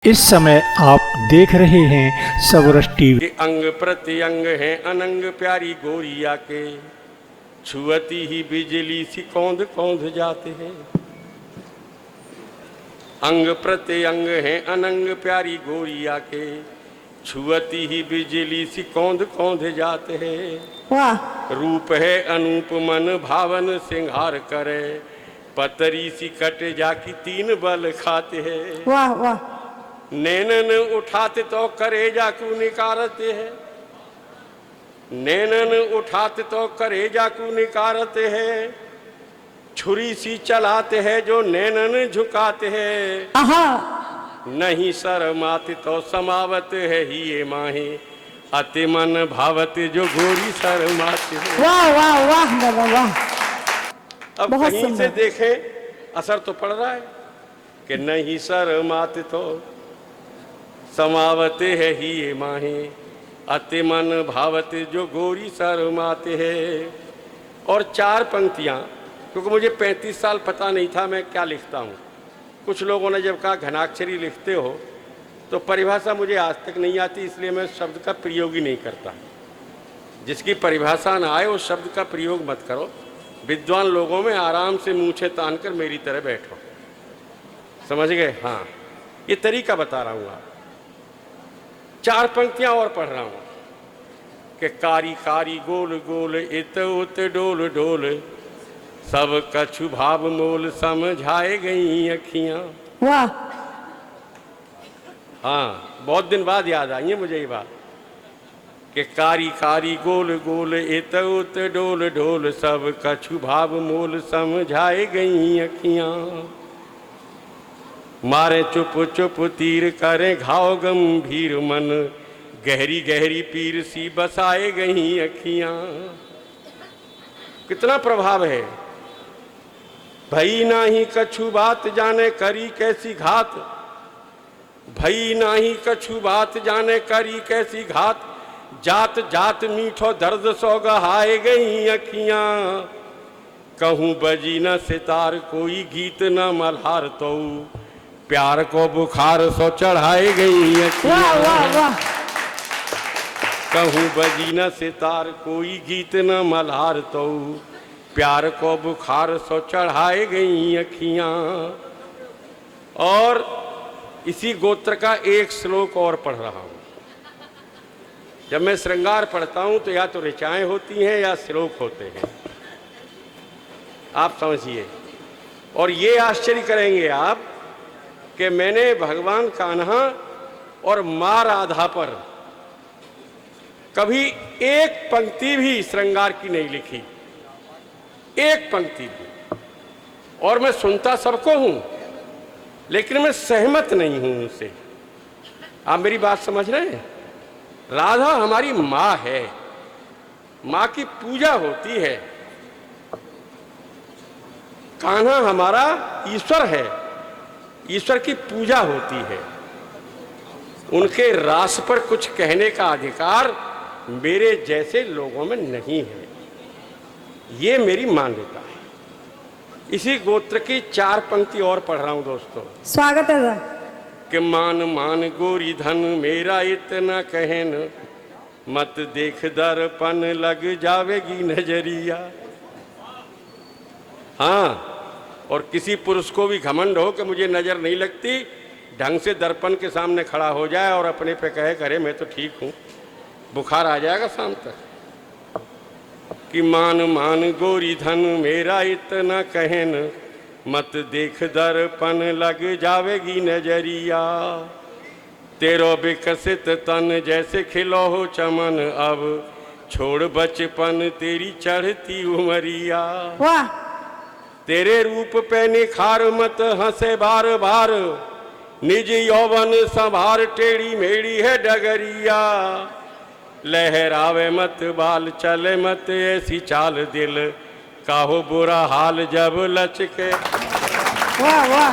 इस समय आप देख रहे हैं सबरस टीवी। अंग प्रत्यंग है अनंग प्यारी गोरिया के, छुअती ही बिजली सी कौंध कौंध जाते हैं। अंग प्रत्यंग है अनंग प्यारी गोरिया के, छुअती ही बिजली सी कौंध कौंध जाते हैं। वाह रूप है अनूप मन भावन सिंगार करे, पतरी सी कट जाकी तीन बल खाते हैं। वाह वाह नैनन उठाते तो करेजा को निकारते हैं, नैनन उठाते तो करेजा को निकारते हैं। छुरी सी चलाते हैं जो नैनन झुकाते हैं। आहा नहीं शर्माते तो समावत है ही ये माहे, अति मन भावते जो गोरी शर्माते हैं। वाह वाह वाह बाबा वाह। अब बहुत कहीं से सुंदर। देखें असर तो पड़ रहा है कि नहीं शर्माते तो समावते है ही ये माहे, अति मन भावते जो गोरी शर्माते हैं। और चार पंक्तियाँ, क्योंकि मुझे 35 साल पता नहीं था मैं क्या लिखता हूँ। कुछ लोगों ने जब कहा घनाक्षरी लिखते हो तो परिभाषा मुझे आज तक नहीं आती, इसलिए मैं शब्द का प्रयोग ही नहीं करता। जिसकी परिभाषा ना आए उस शब्द का प्रयोग मत करो। विद्वान लोगों में आराम से मूछें तान कर मेरी तरह बैठो, समझ गए? हाँ, ये तरीका बता रहा हूँ। आप चार पंक्तियां और पढ़ रहा हूं कि कारी कारी गोल गोल इत उत डोल डोल, सब कछु भाव मोल समझाए गई अखियां। वाह हाँ, बहुत दिन बाद याद आई है मुझे ये बात कि कारी कारी गोल गोल इत उत डोल डोल, सब कछु भाव मोल समझाए गई अखियां। मारे चुप चुप तीर करें घाव गंभीर मन, गहरी गहरी पीर सी बसाए गई अखियां। कितना प्रभाव है। भई नाही कछु बात जाने करी कैसी घात, भई नाही कछु बात जाने करी कैसी घात, जात जात मीठो दर्द सो गहाए गई अखियां। कहूँ बजी न सितार कोई गीत न मल्हार, तो प्यार को बुखार सो चढ़ाए गई अखियां। वाह वाह वाह। कहूँ बजी न सितार कोई गीत न मल्हार, तो प्यार को बुखार सो चढ़ाए गई अखियां। और इसी गोत्र का एक श्लोक और पढ़ रहा हूँ। जब मैं श्रृंगार पढ़ता हूँ तो या तो ऋचाएं होती हैं या श्लोक होते हैं, आप समझिए। और ये आश्चर्य करेंगे आप कि मैंने भगवान कान्हा और माँ राधा पर कभी एक पंक्ति भी श्रृंगार की नहीं लिखी, एक पंक्ति भी। और मैं सुनता सबको हूं, लेकिन मैं सहमत नहीं हूं उनसे। आप मेरी बात समझ रहे हैं? राधा हमारी माँ है, माँ की पूजा होती है। कान्हा हमारा ईश्वर है, ईश्वर की पूजा होती है। उनके रास पर कुछ कहने का अधिकार मेरे जैसे लोगों में नहीं है, ये मेरी मान्यता है। इसी गोत्र की चार पंक्ति और पढ़ रहा हूं दोस्तों। स्वागत है सर। कि मान मान गोरी धन मेरा इतना कहन, मत देख दर्पण लग जावेगी नजरिया। हाँ, और किसी पुरुष को भी घमंड हो कि मुझे नजर नहीं लगती, ढंग से दर्पण के सामने खड़ा हो जाए और अपने पे कहे करे मैं तो ठीक हूँ, बुखार आ जाएगा शाम तक। कि मान मान गोरी धन मेरा इतना कहन, मत देख दर्पण लग जावेगी नजरिया। तेरो विकसित तन जैसे खिलो हो चमन, अब छोड़ बचपन तेरी चढ़ती उमरिया। वाह तेरे रूप पे निखार मत हंसे बार बार, निज यौवन संभार टेढ़ी मेढ़ी है डगरिया। लहरावे मत बाल चले मत ऐसी चाल, दिल काहो बुरा हाल जब लचके। वाह वाह।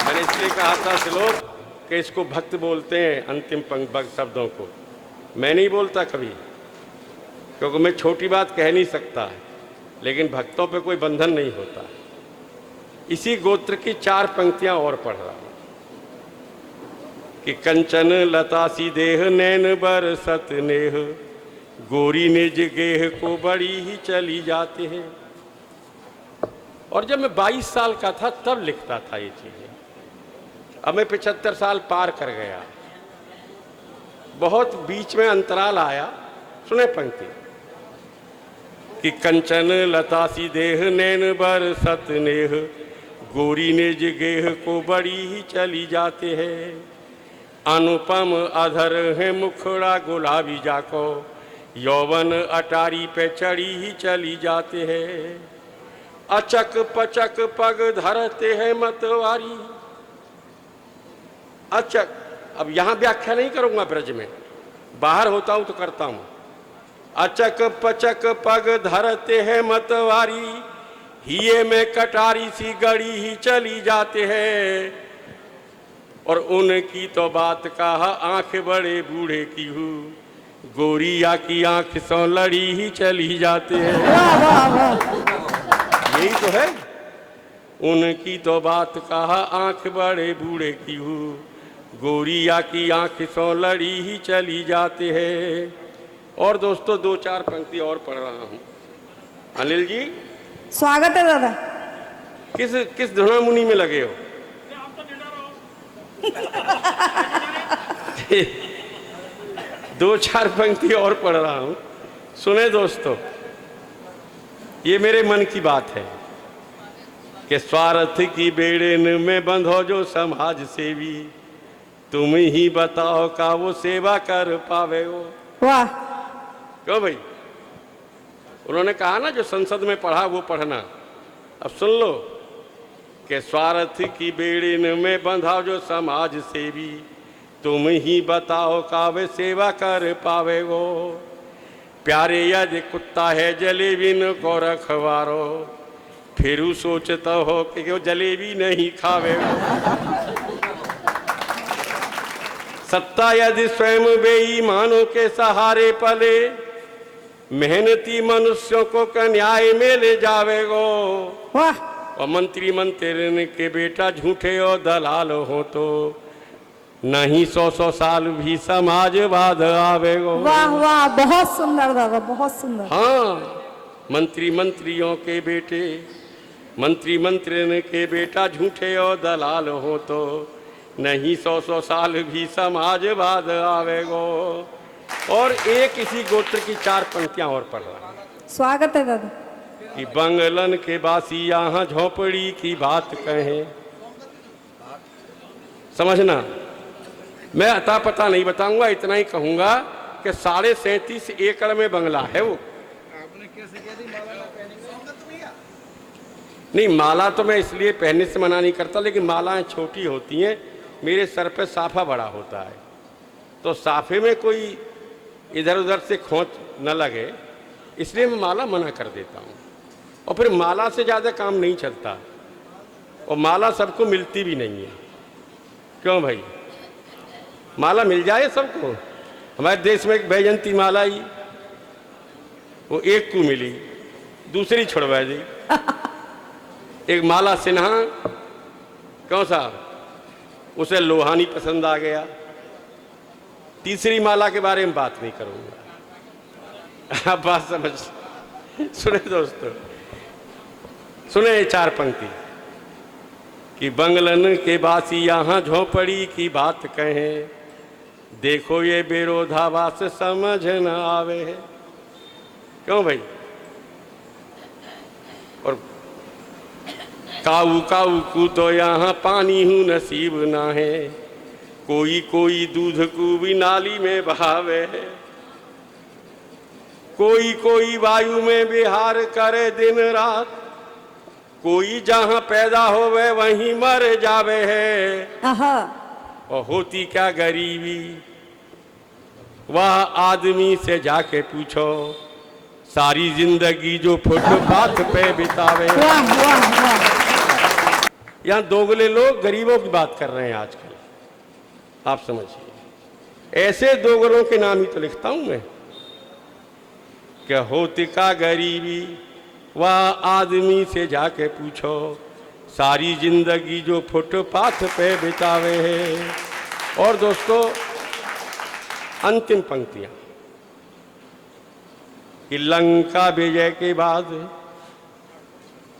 मैंने इसलिए कहा था श्लोक कि इसको भक्त बोलते हैं, अंतिम पंक्ति शब्दों को मैं नहीं बोलता कभी, क्योंकि मैं छोटी बात कह नहीं सकता, लेकिन भक्तों पे कोई बंधन नहीं होता। इसी गोत्र की चार पंक्तियां और पढ़ रहा हूं। कि कंचन लता सी देह नैन बरसत नेह, गोरी निज गेह को बड़ी ही चली जाते हैं। और जब मैं 22 साल का था तब लिखता था ये चीजें। अब मैं 75 साल पार कर गया, बहुत बीच में अंतराल आया। सुने पंक्ति कि कंचन लता सी देह नैन बरसत नेह, गोरी निज गेह को बड़ी ही चली जाते हैं। अनुपम अधर है मुखड़ा गुलाबी जाको, यौवन अटारी पे चढ़ी ही चली जाते हैं। अचक पचक पग धरते हैं मतवारी। अचक, अब यहां व्याख्या नहीं करूंगा, ब्रज में बाहर होता हूं तो करता हूं। अचक पचक पग धरते हैं मतवारी, हिये में कटारी सी गड़ी ही चली जाते हैं। और उनकी तो बात कहा आंख बड़े बूढ़े की हूँ, गोरिया की आंख सौ लड़ी ही चली जाते हैं। वाह वाह वाह। यही तो है। उनकी तो बात कहा आंख बड़े बूढ़े की हूँ, गोरिया की आंख सौ लड़ी ही चली जाते हैं। और दोस्तों 2-4 पंक्ति और पढ़ रहा हूँ। अनिल जी स्वागत है दादा। किस धुना मुनि में लगे हो? 2-4 पंक्ति और पढ़ रहा हूँ, सुने दोस्तों। ये मेरे मन की बात है कि स्वार्थ की बेड़न में बंधो जो समाज सेवी, तुम ही बताओ का वो सेवा कर पावे हो। वाह। क्यों भाई? उन्होंने कहा ना जो संसद में पढ़ा वो पढ़ना। अब सुन लो कि स्वार्थ की बेड़न में बंधा जो समाज सेवी, तुम ही बताओ का वे सेवा कर पावे वो। प्यारे यदि कुत्ता है जलेबी न को रखवारो, फिर सोचता हो कि वो जलेबी नहीं खावे वो। सत्ता यदि स्वयं बेईमानों के सहारे पले, मेहनती मनुष्यों को न्याय में ले जावेगो। वाह। और मंत्री मंत्री के बेटा झूठे और दलाल हो तो नहीं 100 साल भी समाजवाद आवेगो। वाह वाह, बहुत सुंदर दादा, बहुत सुंदर। हाँ, मंत्रियों के बेटे, मंत्री के बेटा झूठे और दलाल हो तो नहीं 100 साल भी समाजवाद आवेगो। और एक इसी गोत्र की 4 पंक्तियां और पढ़ रहा हूं। स्वागत है दादा। कि बंगलन के बासी यहाँ झोपड़ी की बात कहें। समझना, मैं अता पता नहीं बताऊंगा, इतना ही कहूंगा कि 37.5 एकड़ में बंगला है वो। नहीं, माला तो मैं इसलिए पहनने से मना नहीं करता, लेकिन मालाएं छोटी होती हैं, मेरे सर पे साफा बड़ा होता है, तो साफे में कोई इधर उधर से खोंच न लगे, इसलिए मैं माला मना कर देता हूँ। और फिर माला से ज़्यादा काम नहीं चलता, और माला सबको मिलती भी नहीं है। क्यों भाई? माला मिल जाए सबको। हमारे देश में एक बैजंती माला आई, वो एक को मिली, दूसरी छुड़वा दी। एक माला सिन्हा, कौन सा, उसे लोहानी पसंद आ गया। तीसरी माला के बारे में बात नहीं करूंगा, आप बात समझ। सुने दोस्तों, सुने 4 पंक्ति कि बंगलन के बासी यहाँ झोपड़ी की बात कहें, देखो ये बेरोधावास समझ न आवे है। क्यों भाई? और काऊ काऊ को तो यहाँ पानी हूँ नसीब ना है, कोई कोई दूध को भी नाली में बहावे है, कोई कोई वायु में विहार करे दिन रात, कोई जहाँ पैदा होवे वहीं मर जावे है। और होती क्या गरीबी, वह आदमी से जाके पूछो, सारी जिंदगी जो फुटपाथ पे बितावे। वाह वाह वाह। यहाँ दोगले लोग गरीबों की बात कर रहे हैं आजकल, आप समझिए। ऐसे दोगलों के नाम ही तो लिखता हूं मैं। क्या होती का गरीबी, वह आदमी से जाके पूछो, सारी जिंदगी जो फुटपाथ पे बितावे है। और दोस्तों अंतिम पंक्तियां कि लंका विजय के बाद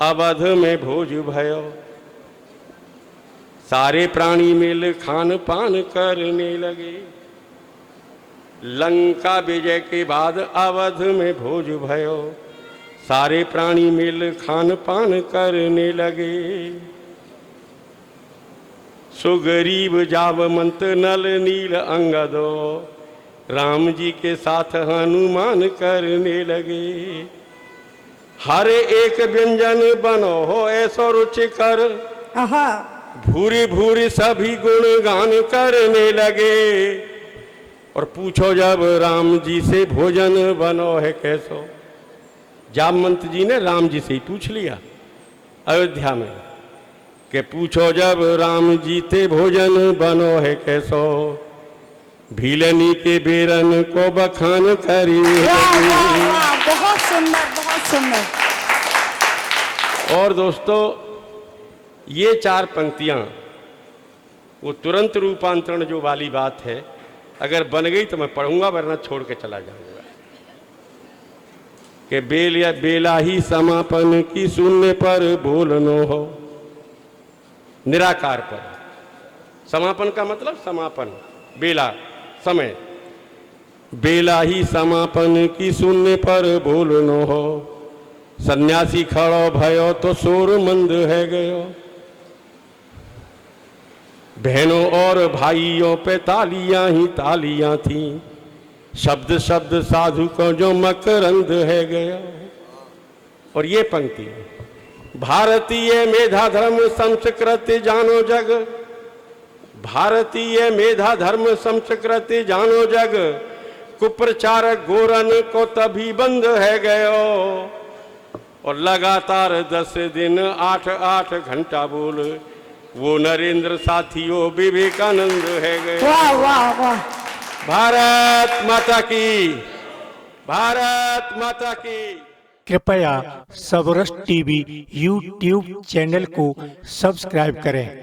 अवध में भोज भयो, सारे प्राणी मिल खान पान करने लगे। लंका विजय के बाद अवध में भोज भयो, सारे प्राणी मिल खान पान करने लगे। सुग्रीव जावमंत नल नील अंगदो, राम जी के साथ हनुमान करने लगे। हर एक व्यंजन बनो हो ऐसो रुचिकर, आहा भूरी भूरी सभी गुण गान करने लगे। और पूछो जब राम जी से भोजन बनो है कैसो, जामवंत जी ने राम जी से ही पूछ लिया अयोध्या में कि पूछो जब राम जी ते भोजन बनो है कैसो, भीलनी के बेरन को बखान करी। वाह वाह वाह, बहुत सुंदर बहुत सुंदर। और दोस्तों ये 4 पंक्तियां वो तुरंत रूपांतरण जो वाली बात है, अगर बन गई तो मैं पढ़ूंगा, वरना छोड़ के चला जाऊंगा। कि बेला ही समापन की सुनने पर बोलनो हो, निराकार पर। समापन का मतलब समापन, बेला समय, बेला ही समापन की सुनने पर बोलनो हो, सन्यासी खड़ो भयो तो शोर मंद है गयो। बहनों और भाइयों पे तालियां ही तालियां थी, शब्द शब्द साधु को जो मकरंद है गया। और ये पंक्ति, भारतीय मेधा धर्म संस्कृति जानो जग, भारतीय मेधा धर्म संस्कृति जानो जग, कुप्रचारक गोरन को तभी बंद है गयो। और लगातार 10 दिन 8-8 घंटा बोल, वो नरेंद्र साथियों विवेकानंद है गए। वाह वाह वाह। भारत माता की, भारत माता की। कृपया सबरस टीवी यूट्यूब चैनल को सब्सक्राइब करें।